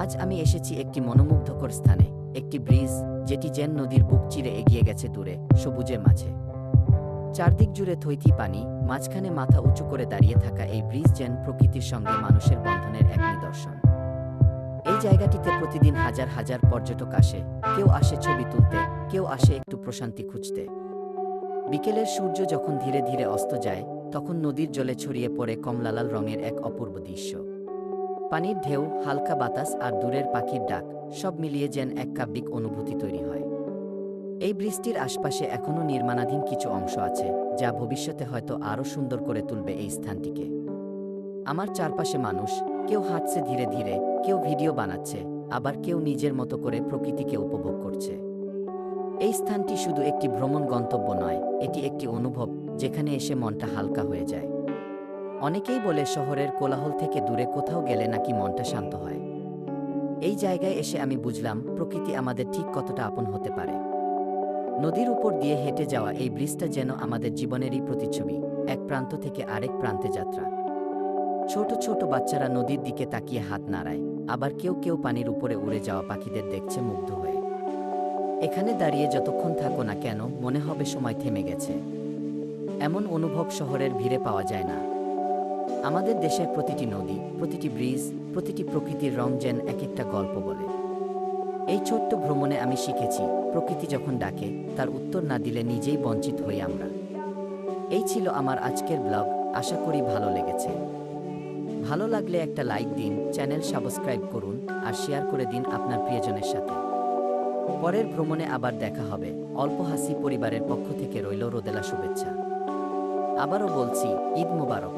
আজ আমি এসেছি একটি মনোমুগ্ধকর স্থানে, একটি ব্রিজ যেটি যেন নদীর বুক চিরে এগিয়ে গেছে দূরে সবুজের মাঝে। চারদিক জুড়ে থইথি পানি, মাঝখানে মাথা উঁচু করে দাঁড়িয়ে থাকা এই ব্রিজ যেন প্রকৃতির সঙ্গে মানুষের বন্ধনের এক নিদর্শন। এই জায়গাটিতে প্রতিদিন হাজার হাজার পর্যটক আসে, কেউ আসে ছবি তুলতে, কেউ আসে একটু প্রশান্তি খুঁজতে। বিকেলের সূর্য যখন ধীরে ধীরে অস্ত যায়, তখন নদীর জলে ছড়িয়ে পড়ে কমলালাল রঙের এক অপূর্ব দৃশ্য। পানির ঢেউ, হালকা বাতাস আর দূরের পাখির ডাক, সব মিলিয়ে যেন এক কাব্যিক অনুভূতি তৈরি হয়। এই বৃষ্টির আশপাশে এখনও নির্মাণাধীন কিছু অংশ আছে, যা ভবিষ্যতে হয়তো আরও সুন্দর করে তুলবে এই স্থানটিকে। আমার চারপাশে মানুষ, কেউ হাঁটছে ধীরে ধীরে, কেউ ভিডিও বানাচ্ছে, আবার কেউ নিজের মতো করে প্রকৃতিকে উপভোগ করছে। এই স্থানটি শুধু একটি ভ্রমণ গন্তব্য নয়, এটি একটি অনুভব যেখানে এসে মনটা হালকা হয়ে যায়। অনেকেই বলে শহরের কোলাহল থেকে দূরে কোথাও গেলে নাকি মনটা শান্ত হয়। এই জায়গায় এসে আমি বুঝলাম প্রকৃতি আমাদের ঠিক কতটা আপন হতে পারে। নদীর উপর দিয়ে হেঁটে যাওয়া এই ব্রিজটা যেন আমাদের জীবনেরই প্রতিচ্ছবি, এক প্রান্ত থেকে আরেক প্রান্তে যাত্রা। ছোট ছোট বাচ্চারা নদীর দিকে তাকিয়ে হাত নাড়ায়, আবার কেউ কেউ পানির উপরে উড়ে যাওয়া পাখিদের দেখছে মুগ্ধ হয়ে। এখানে দাঁড়িয়ে যতক্ষণ থাকো না কেন মনে হবে সময় থেমে গেছে। এমন অনুভব শহরের ভিড়ে পাওয়া যায় না। আমাদের দেশের প্রতিটি নদী, প্রতিটি ব্রিজ, প্রতিটি প্রকৃতির রং যেন এক একটা গল্প বলে। এই ছোট্ট ভ্রমণে আমি শিখেছি, প্রকৃতি যখন ডাকে, তার উত্তর না দিলে নিজেই বঞ্চিত হই আমরা। এই ছিল আমার আজকের ব্লগ, আশা করি ভালো লেগেছে। ভালো লাগলে একটা লাইক দিন, চ্যানেল সাবস্ক্রাইব করুন আর শেয়ার করে দিন আপনার প্রিয়জনের সাথে। পরের ভ্রমণে আবার দেখা হবে। অল্প হাসি পরিবারের পক্ষ থেকে রইল রোদেলা শুভেচ্ছা। আবারও বলছি, ঈদ মোবারক।